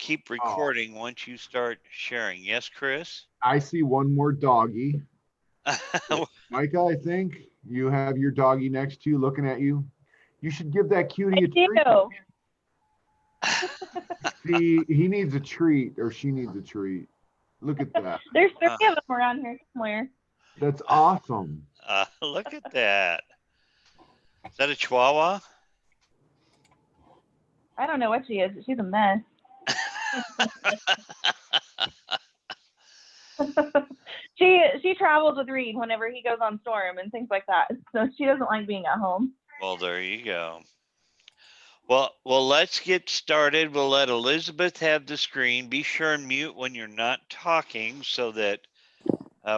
keep Oh, recording once you start sharing. Yes, Chris? I see one more doggy. Micah, I think you have your doggy next to you looking at you. You should give that cutie a treat. do. See, he needs a treat or she needs a treat. Look at that. There's 3 of them around here somewhere. That's awesome. Look at that. Is that a Chihuahua? I don't know what she is, but she's a mess. She travels with Reed whenever he goes on storm and things like that. So she doesn't like being at home. Well, there you go. Well, let's get started. We'll let Elizabeth have the screen. Be sure and mute when you're not talking so that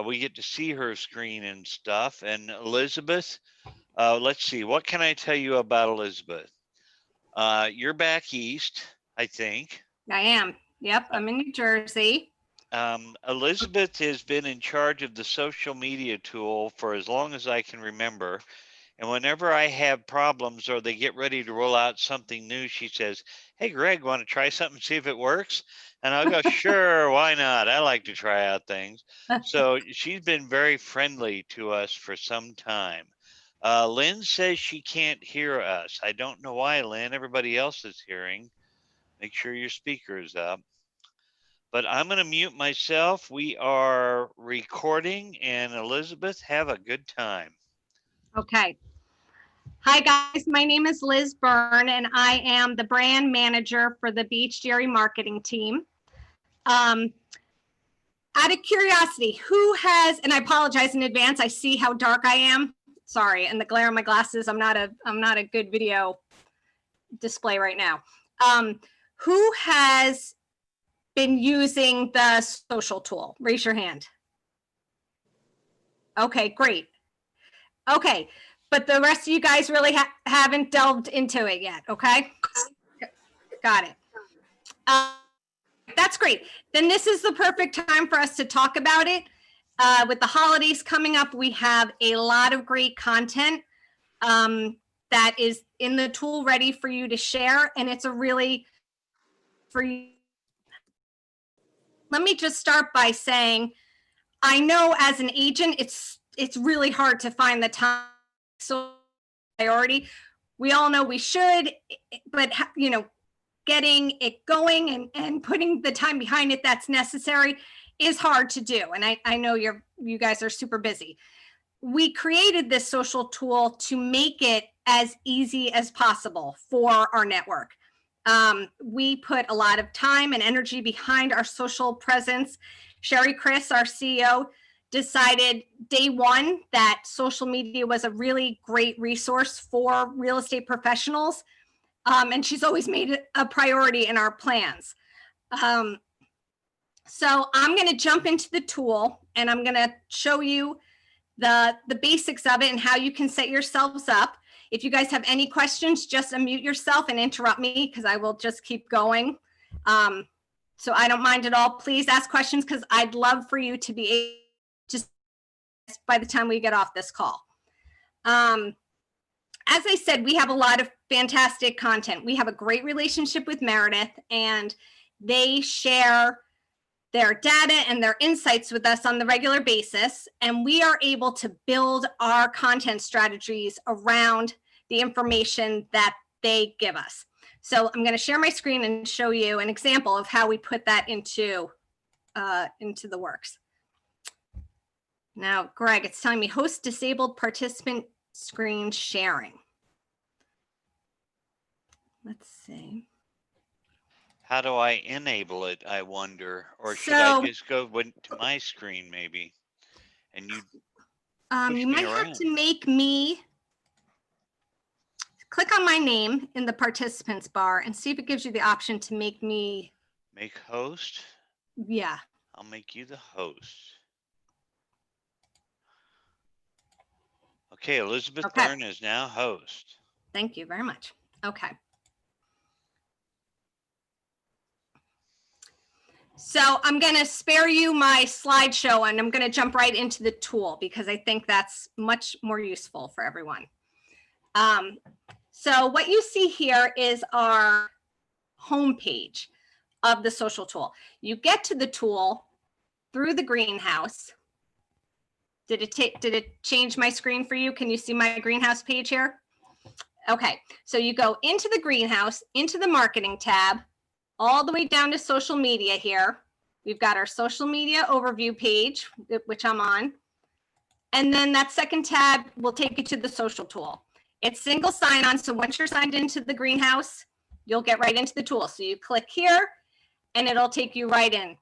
we get to see her screen and stuff. And Elizabeth, let's see. What can I tell you about Elizabeth? You're back east, I think. I am. Yep, I'm in New Jersey. Elizabeth has been in charge of the social media tool for as long as I can remember. And whenever I have problems or they get ready to roll out something new, she says, "Hey, Greg, want to try something, see if it works?" And I'll go, "Sure, why not? I like to try out things." So she's been very friendly to us for some time. Lynn says she can't hear us. I don't know why, Lynn. Everybody else is hearing. Make sure your speaker is up. But I'm going to mute myself. We are recording, and Elizabeth, have a good time. Okay. Hi, guys. My name is Liz Byrne, and I am the brand manager for the Beach Dairy marketing team. Out of curiosity, who has, and I apologize in advance, I see how dark I am. Sorry, and the glare of my glasses, I'm not a good video display right now. Who has been using the social tool? Raise your hand. Okay, great. Okay, but the rest of you guys really haven't delved into it yet, okay? Got it. That's great. Then this is the perfect time for us to talk about it. With the holidays coming up, we have a lot of great content that is in the tool ready for you to share, and it's a really free. Let me just start by saying, I know as an agent, it's really hard to find the time. So priority, we all know we should, but you know, getting it going and putting the time behind it that's necessary is hard to do. And I know you guys are super busy. We created this social tool to make it as easy as possible for our network. We put a lot of time and energy behind our social presence. Sherry Chris, our CEO, decided day one that social media was a really great resource for real estate professionals. And she's always made it a priority in our plans. So I'm going to jump into the tool and I'm going to show you the basics of it and how you can set yourselves up. If you guys have any questions, just unmute yourself and interrupt me because I will just keep going. So I don't mind at all. Please ask questions because I'd love for you to be able to by the time we get off this call. As I said, we have a lot of fantastic content. We have a great relationship with Meredith, and they share their data and their insights with us on the regular basis. And we are able to build our content strategies around the information that they give us. So I'm going to share my screen and show you an example of how we put that into the works. Now, Greg, it's telling me host disabled participant screen sharing. Let's see. How do I enable it, I wonder? Or should I just go to my screen maybe? And you might have to make me click on my name in the participants bar and see if it gives you the option to make me. Make host? Yeah. I'll make you the host. Okay, Elizabeth Byrne is now host. Thank you very much. Okay. So I'm going to spare you my slideshow and I'm going to jump right into the tool because I think that's much more useful for everyone. So what you see here is our home page. of the social tool. You get to the tool through the greenhouse. Did it change my screen for you? Can you see my greenhouse page here? Okay, so you go into the greenhouse, into the marketing tab, all the way down to social media here. We've got our social media overview page, which I'm on. And then that second tab will take you to the social tool. It's single sign-on, so once you're signed into the greenhouse, you'll get right into the tool. So you click here, and it'll take you right in.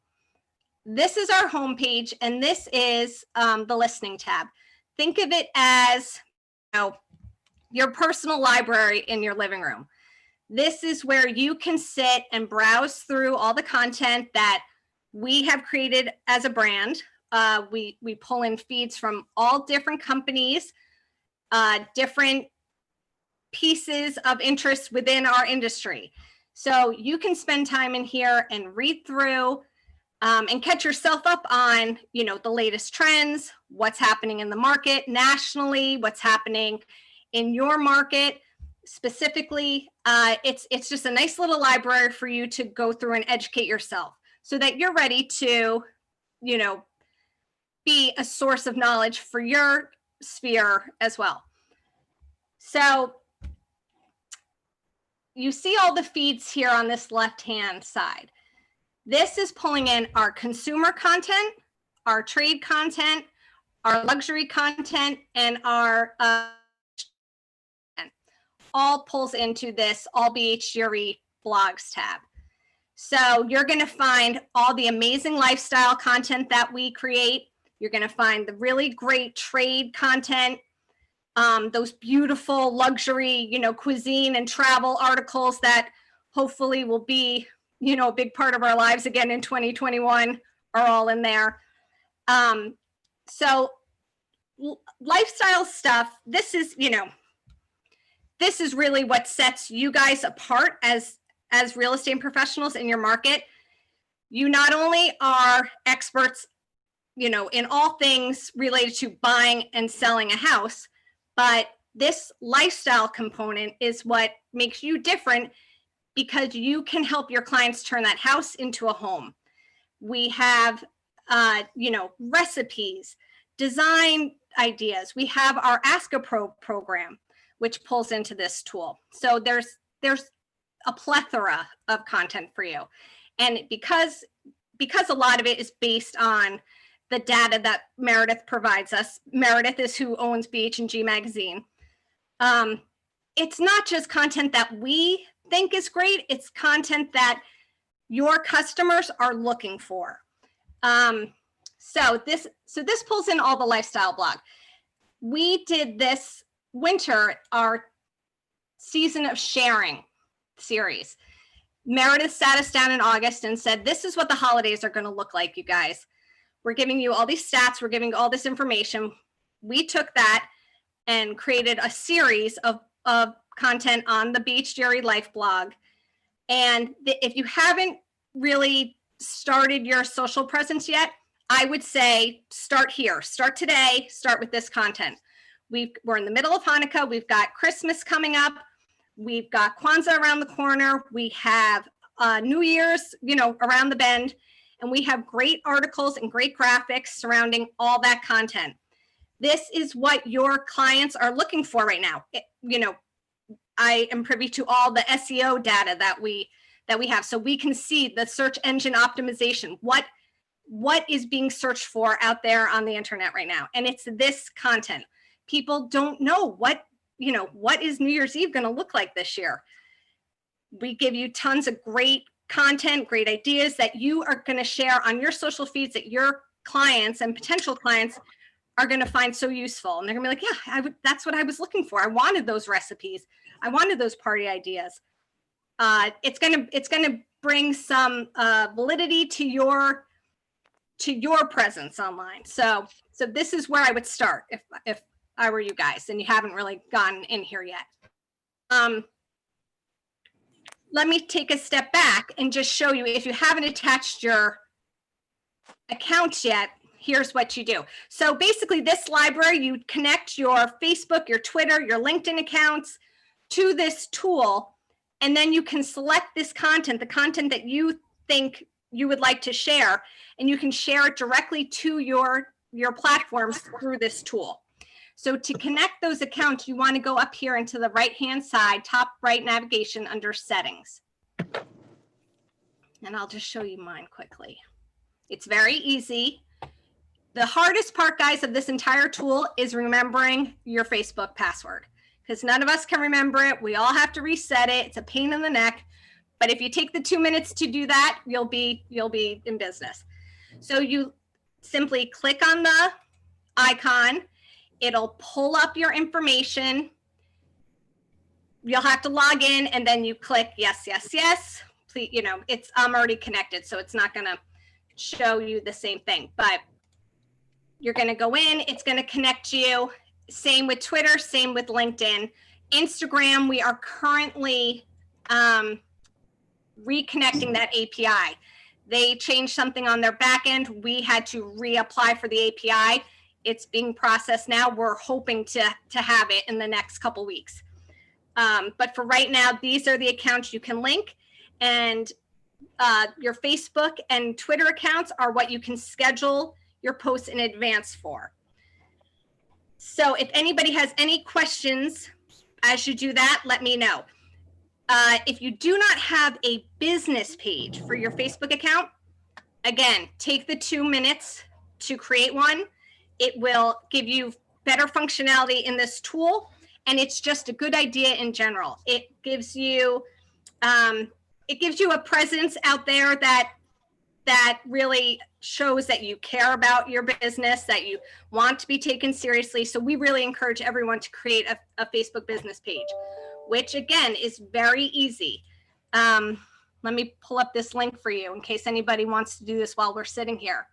This is our home page, and this is the listening tab. Think of it as, you know, your personal library in your living room. This is where you can sit and browse through all the content that we have created as a brand. We pull in feeds from all different companies, different pieces of interest within our industry. So you can spend time in here and read through and catch yourself up on, you know, the latest trends, what's happening in the market nationally, what's happening in your market specifically. It's just a nice little library for you to go through and educate yourself so that you're ready to, you know, be a source of knowledge for your sphere as well. So you see all the feeds here on this left-hand side. This is pulling in our consumer content, our trade content, our luxury content, and our all pulls into this All BHGRE blogs tab. So you're going to find all the amazing lifestyle content that we create. You're going to find the really great trade content, those beautiful luxury, you know, cuisine and travel articles that hopefully will be, you know, a big part of our lives again in 2021 are all in there. So lifestyle stuff, this is, you know, this is really what sets you guys apart as real estate professionals in your market. You not only are experts, you know, in all things related to buying and selling a house, but this lifestyle component is what makes you different because you can help your clients turn that house into a home. We have, you know, recipes, design ideas. We have our Ask a Pro program, which pulls into this tool. So there's a plethora of content for you. And because a lot of it is based on the data that Meredith provides us, Meredith is who owns BH&G Magazine. It's not just content that we think is great, it's content that your customers are looking for. So this pulls in all the lifestyle blog. We did this winter, our season of sharing series. Meredith sat us down in August and said, this is what the holidays are going to look like, you guys. We're giving you all these stats. We're giving you all this information. We took that and created a series of content on the BHGRE Life blog. And if you haven't really started your social presence yet, I would say start here. Start today. Start with this content. We're in the middle of Hanukkah. We've got Christmas coming up. We've got Kwanzaa around the corner. We have New Year's, you know, around the bend. And we have great articles and great graphics surrounding all that content. This is what your clients are looking for right now. You know, I am privy to all the SEO data that we have, so we can see the search engine optimization. What is being searched for out there on the internet right now? And it's this content. People don't know what is New Year's Eve going to look like this year. We give you tons of great content, great ideas that you are going to share on your social feeds that your clients and potential clients are going to find so useful. And they're going to be like, yeah, that's what I was looking for. I wanted those recipes. I wanted those party ideas. It's going to bring some validity to your presence online. So this is where I would start if I were you guys and you haven't really gotten in here yet. Let me take a step back and just show you, if you haven't attached your accounts yet, here's what you do. So basically this library, you connect your Facebook, your Twitter, your LinkedIn accounts to this tool, and then you can select this content, the content that you think you would like to share, and you can share it directly to your platforms through this tool. So to connect those accounts, you want to go up here into the right-hand side, top right navigation under settings. And I'll just show you mine quickly. It's very easy. The hardest part, guys, of this entire tool is remembering your Facebook password, because none of us can remember it. We all have to reset it. It's a pain in the neck. But if you take the 2 minutes to do that, you'll be in business. So you simply click on the icon. It'll pull up your information. You'll have to log in, and then you click yes, yes, yes. Please, you know, I'm already connected, so it's not going to show you the same thing. But you're going to go in. It's going to connect you. Same with Twitter. Same with LinkedIn. Instagram, we are currently reconnecting that API. They changed something on their back end. We had to reapply for the API. It's being processed now. We're hoping to have it in the next couple weeks. But for right now, these are the accounts you can link, and your Facebook and Twitter accounts are what you can schedule your posts in advance for. So if anybody has any questions as you do that, let me know. If you do not have a business page for your Facebook account, again, take the 2 minutes to create one. It will give you better functionality in this tool, and it's just a good idea in general. It gives you a presence out there that really shows that you care about your business, that you want to be taken seriously. So we really encourage everyone to create a Facebook business page, which again is very easy. Let me pull up this link for you in case anybody wants to do this while we're sitting here.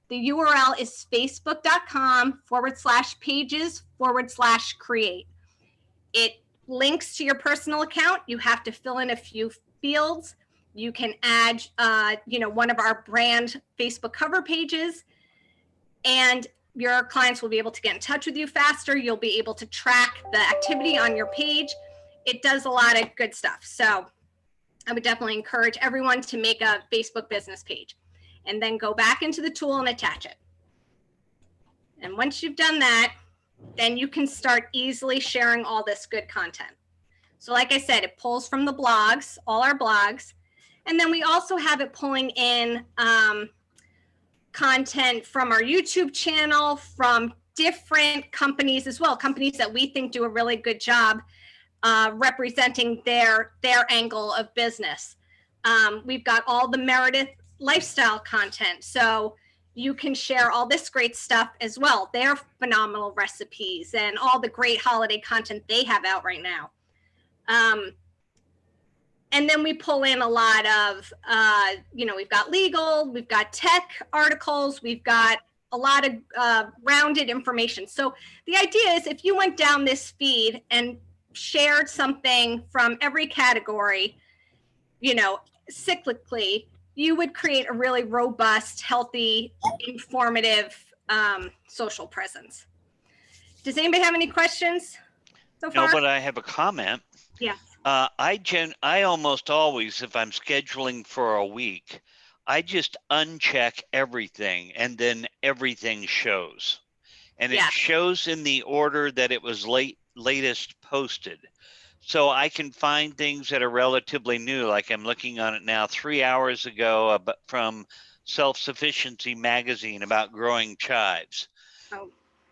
The URL is facebook.com/pages/create. It links to your personal account. You have to fill in a few fields. You can add, one of our brand Facebook cover pages, and your clients will be able to get in touch with you faster. You'll be able to track the activity on your page. It does a lot of good stuff. So I would definitely encourage everyone to make a Facebook business page and then go back into the tool and attach it. And once you've done that, then you can start easily sharing all this good content. So like I said, it pulls from the blogs, all our blogs. And then we also have it pulling in content from our YouTube channel, from different companies as well, companies that we think do a really good job representing their angle of business. We've got all the Meredith lifestyle content, so you can share all this great stuff as well. Their phenomenal recipes and all the great holiday content they have out right now. And then we pull in a lot of, we've got legal, we've got tech articles, we've got a lot of rounded information. So the idea is if you went down this feed and shared something from every category, cyclically, you would create a really robust, healthy, informative social presence. Does anybody have any questions so far? No, but I have a comment. Yeah. I almost always, if I'm scheduling for a week, I just uncheck everything and then everything shows. And it shows in the order that it was latest posted. So I can find things that are relatively new, like I'm looking on it now 3 hours ago from Self-Sufficiency Magazine about growing chives. Oh.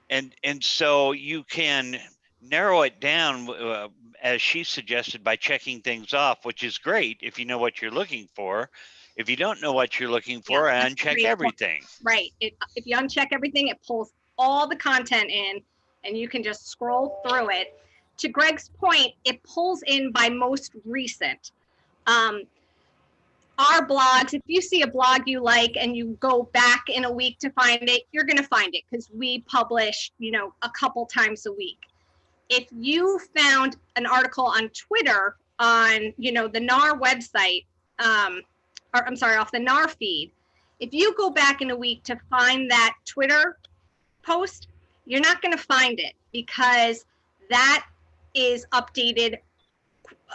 And so you can narrow it down as she suggested by checking things off, which is great if you know what you're looking for. If you don't know what you're looking for, uncheck everything. Right. If you uncheck everything, it pulls all the content in and you can just scroll through it. To Greg's point, it pulls in by most recent. Our blogs, if you see a blog you like and you go back in a week to find it, you're going to find it because we publish, a couple times a week. If you found an article on Twitter on, the NAR website, off the NAR feed, if you go back in a week to find that Twitter post, you're not going to find it because that is updated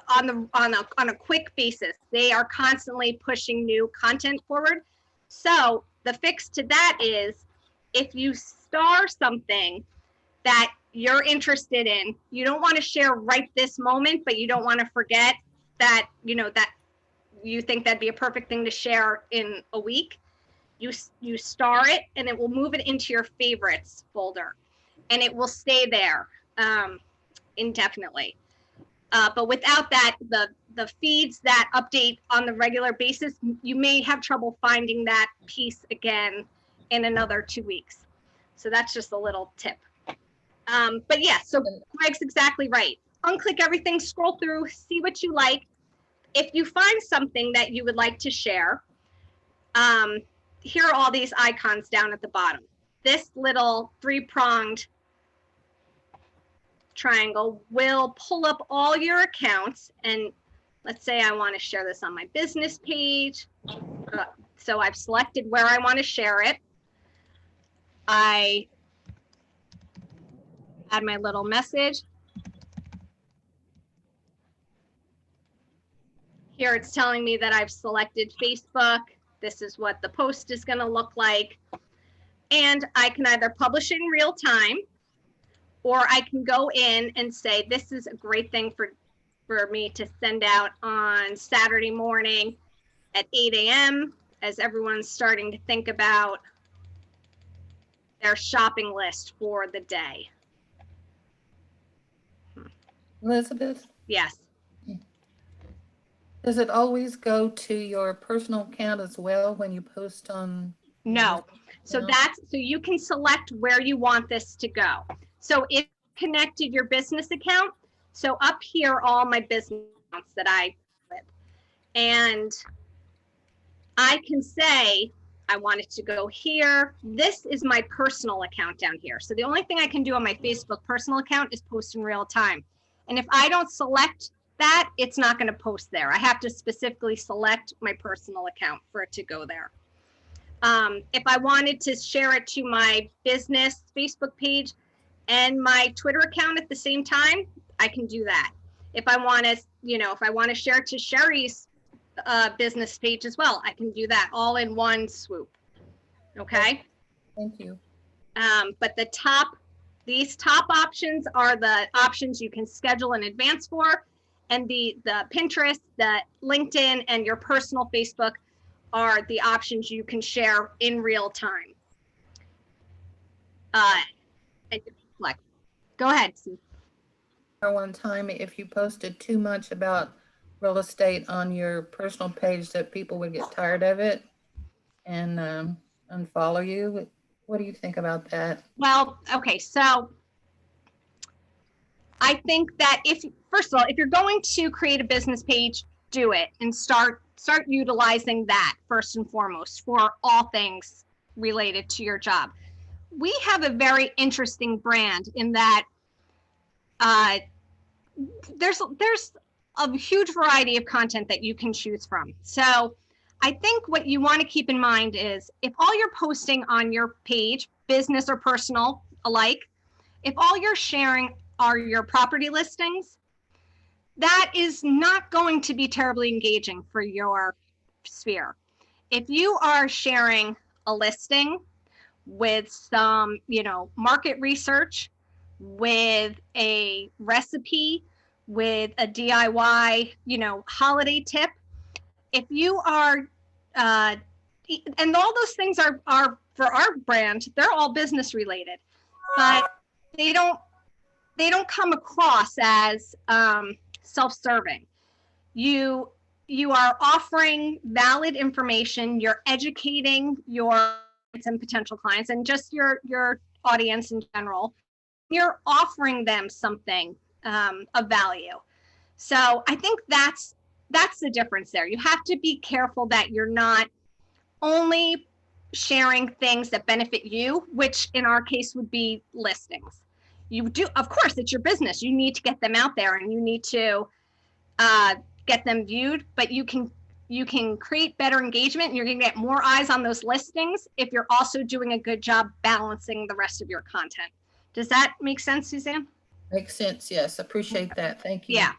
on a quick basis. They are constantly pushing new content forward. So the fix to that is if you star something that you're interested in, you don't want to share right this moment, but you don't want to forget that, that you think that'd be a perfect thing to share in a week. You star it and it will move it into your favorites folder and it will stay there indefinitely. But without that, the feeds that update on the regular basis, you may have trouble finding that piece again in another 2 weeks. So that's just a little tip. But yeah, so Greg's exactly right. Unclick everything, scroll through, see what you like. If you find something that you would like to share, here are all these icons down at the bottom. This little 3-pronged triangle will pull up all your accounts. And let's say I want to share this on my business page. So I've selected where I want to share it. I add my little message. Here it's telling me that I've selected Facebook. This is what the post is going to look like. And I can either publish it in real time, or I can go in and say, this is a great thing for me to send out on Saturday morning at 8 a.m. as everyone's starting to think about their shopping list for the day. Elizabeth, Yes. does it always go to your personal account as well when you post on? No. So No. so you can select where you want this to go. So if connected your business account, so up here, all my business accounts that I with, and I can say, I want it to go here. This is my personal account down here. So the only thing I can do on my Facebook personal account is post in real time. And if I don't select that, it's not going to post there. I have to specifically select my personal account for it to go there. If I wanted to share it to my business Facebook page and my Twitter account at the same time, I can do that. If I want to, if I want to share it to Sherry's business page as well, I can do that all in one swoop. Okay. Thank you. But these top options are the options you can schedule in advance for. And the Pinterest, the LinkedIn, and your personal Facebook are the options you can share in real time. Go ahead, Sue. One time, if you posted too much about real estate on your personal page, that people would get tired of it and unfollow you. What do you think about that? Well, okay, so I think that first of all, if you're going to create a business page, do it and start utilizing that first and foremost for all things related to your job. We have a very interesting brand in that there's a huge variety of content that you can choose from. So I think what you want to keep in mind is if all you're posting on your page, business or personal alike, if all you're sharing are your property listings, that is not going to be terribly engaging for your sphere. If you are sharing a listing with some, market research, with a recipe, with a DIY, holiday tip, if you are, and all those things are for our brand, they're all business related, but they don't come across as self-serving. You are offering valid information. You're educating your and potential clients and just your audience in general. You're offering them something of value. So I think that's the difference there. You have to be careful that you're not only sharing things that benefit you, which in our case would be listings. You do, of course, it's your business. You need to get them out there and you need to get them viewed, but you can create better engagement and you're going to get more eyes on those listings if you're also doing a good job balancing the rest of your content. Does that make sense, Suzanne? Makes sense. Yes. Appreciate that. Thank you. Yeah.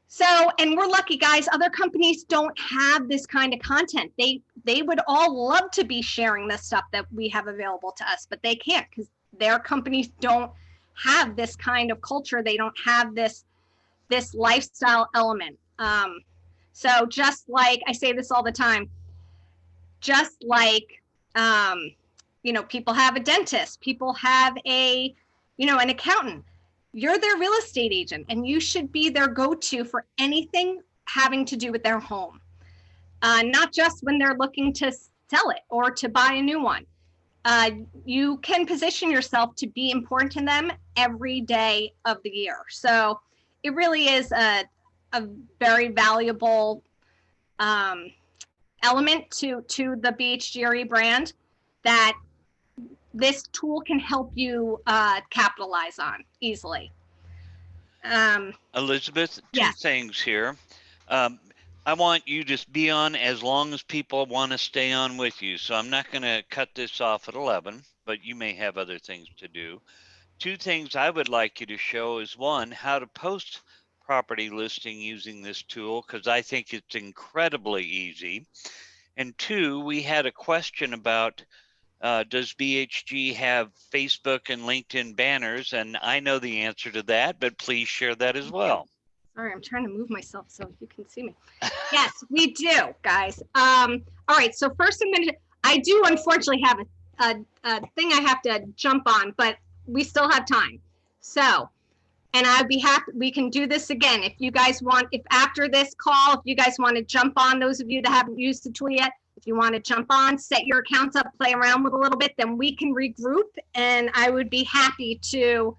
So, and we're lucky, guys. Other companies don't have this kind of content. They would all love to be sharing the stuff that we have available to us, but they can't because their companies don't have this kind of culture. They don't have this lifestyle element. So just like I say this all the time, just like people have a dentist, people have an accountant. You're their real estate agent, and you should be their go-to for anything having to do with their home. Not just when they're looking to sell it or to buy a new one. You can position yourself to be important to them every day of the year. So it really is a very valuable element to the BHGRE brand that this tool can help you capitalize on easily. Elizabeth, two yes. things here. I want you to be on as long as people want to stay on with you. So I'm not going to cut this off at 11, but you may have other things to do. Two things I would like you to show is, one, how to post property listing using this tool, because I think it's incredibly easy. And two, we had a question about does BHG have Facebook and LinkedIn banners? And I know the answer to that, but please share that as well. Sorry, I'm trying to move myself so you can see me. Yes, we do, guys. All right, so first I do unfortunately have a thing I have to jump on, but we still have time. So, and I'd be happy, we can do this again. If you guys want, if after this call, if you guys want to jump on, those of you that haven't used the tool yet, if you want to jump on, set your accounts up, play around with a little bit, then we can regroup, and I would be happy to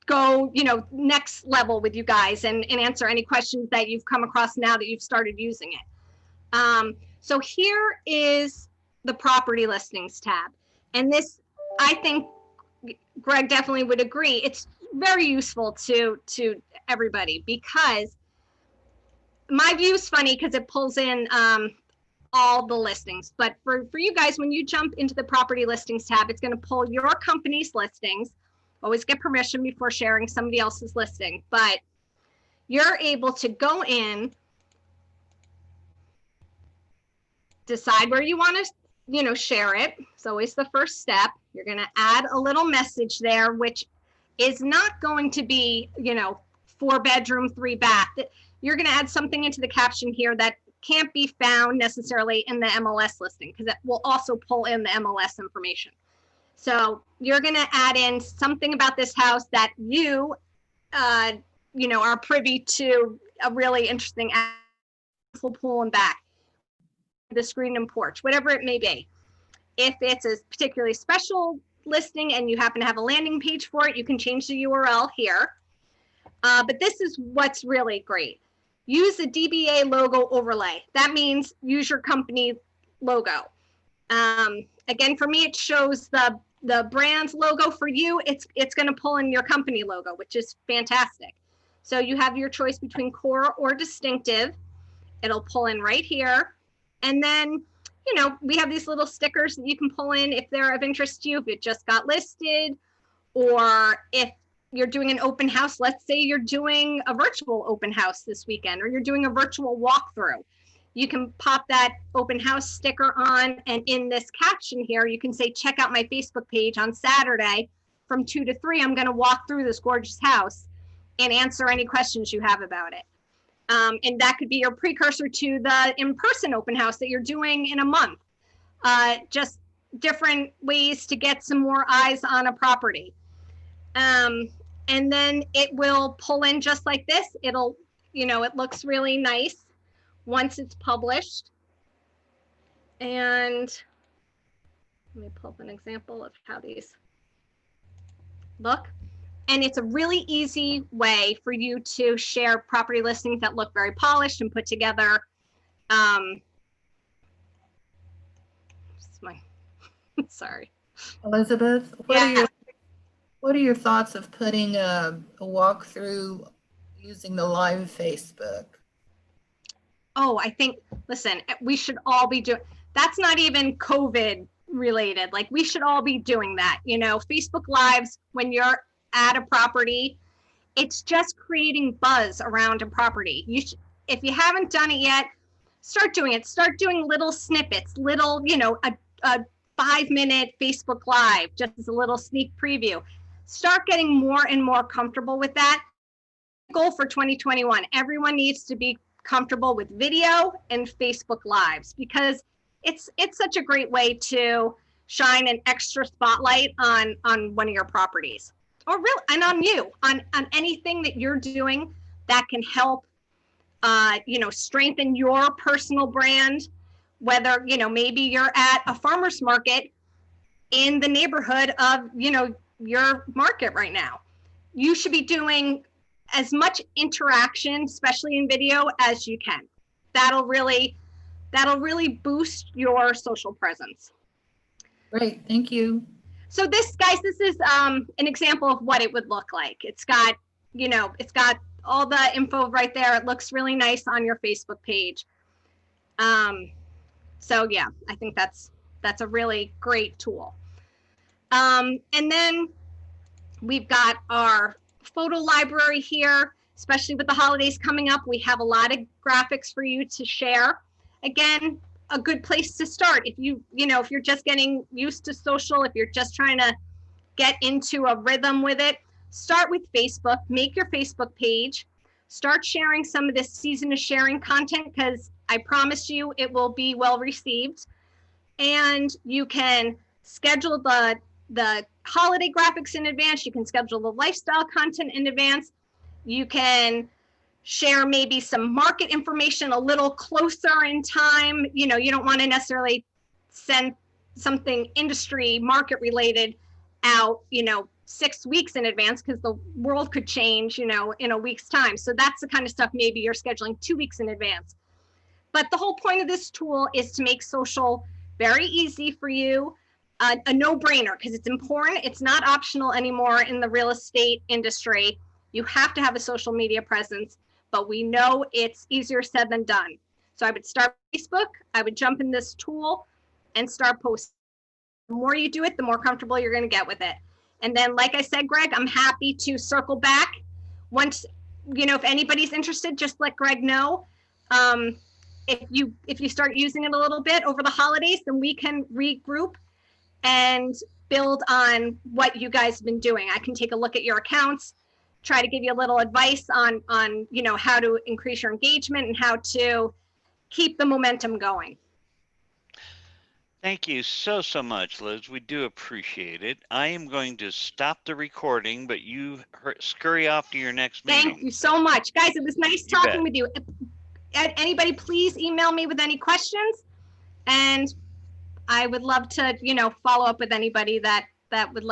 go, next level with you guys and answer any questions that you've come across now that you've started using it. So here is the property listings tab. And this, I think Greg definitely would agree, it's very useful to everybody, because my view is funny because it pulls in all the listings. But for you guys, when you jump into the property listings tab, it's going to pull your company's listings. Always get permission before sharing somebody else's listing, but you're able to go in, decide where you want to, share it. It's always the first step. You're going to add a little message there, which is not going to be, 4-bedroom, 3-bath. You're going to add something into the caption here that can't be found necessarily in the MLS listing, because it will also pull in the MLS information. So you're going to add in something about this house that you, are privy to, a really interesting pool and back, the screen and porch, whatever it may be. If it's a particularly special listing and you happen to have a landing page for it, you can change the URL here. But this is what's really great. Use the DBA logo overlay. That means use your company logo. Again, for me, it shows the brand's logo. For you, it's going to pull in your company logo, which is fantastic. So you have your choice between core or distinctive. It'll pull in right here. And then, we have these little stickers that you can pull in if they're of interest to you, if it just got listed, or if you're doing an open house. Let's say you're doing a virtual open house this weekend, or you're doing a virtual walkthrough. You can pop that open house sticker on, and in this caption here, you can say, check out my Facebook page on Saturday from 2 to 3. I'm going to walk through this gorgeous house and answer any questions you have about it. And that could be your precursor to the in-person open house that you're doing in a month. Just different ways to get some more eyes on a property. And then it will pull in just like this. It'll, it looks really nice once it's published. And let me pull up an example of how these look. And it's a really easy way for you to share property listings that look very polished and put together. Sorry. Elizabeth, what are your thoughts of putting a walkthrough using the live Facebook? Oh, I think, listen, we should all be doing, that's not even COVID related. Like, we should all be doing that. Facebook Lives, when you're at a property It's just creating buzz around a property. If you haven't done it yet, start doing it. Start doing little snippets, little, a 5-minute Facebook Live, just as a little sneak preview. Start getting more and more comfortable with that. Goal for 2021, everyone needs to be comfortable with video and Facebook Lives, because it's such a great way to shine an extra spotlight on one of your properties, or really, and on you, on anything that you're doing that can help strengthen your personal brand. Whether maybe you're at a farmer's market in the neighborhood of your market right now, you should be doing as much interaction, especially in video, as you can. That'll really boost your social presence. Great, thank you. So this is an example of what it would look like. It's got all the info right there. It looks really nice on your Facebook page. So yeah, I think that's a really great tool. And then we've got our photo library here, especially with the holidays coming up. We have a lot of graphics for you to share. Again, a good place to start. If if you're just getting used to social, if you're just trying to get into a rhythm with it, start with Facebook, make your Facebook page, start sharing some of this season of sharing content, because I promise you it will be well received. And you can schedule the holiday graphics in advance. You can schedule the lifestyle content in advance. You can share maybe some market information a little closer in time. You don't want to necessarily send something industry market related out, 6 weeks in advance, because the world could change, in a week's time. So that's the kind of stuff maybe you're scheduling 2 weeks in advance. But the whole point of this tool is to make social very easy for you, a no-brainer, because it's important. It's not optional anymore in the real estate industry. You have to have a social media presence, but we know it's easier said than done. So I would start Facebook, I would jump in this tool and start posting. The more you do it, the more comfortable you're going to get with it. And then, like I said, Greg, I'm happy to circle back once, if anybody's interested, just let Greg know. If you start using it a little bit over the holidays, then we can regroup and build on what you guys have been doing. I can take a look at your accounts, try to give you a little advice on how to increase your engagement and how to keep the momentum going. Thank you so much, Liz. We do appreciate it. I am going to stop the recording, but you scurry off to your next meeting. Thank you so much. Guys, it was nice talking with you. Anybody, please email me with any questions, and I would love to, follow up with anybody that would like.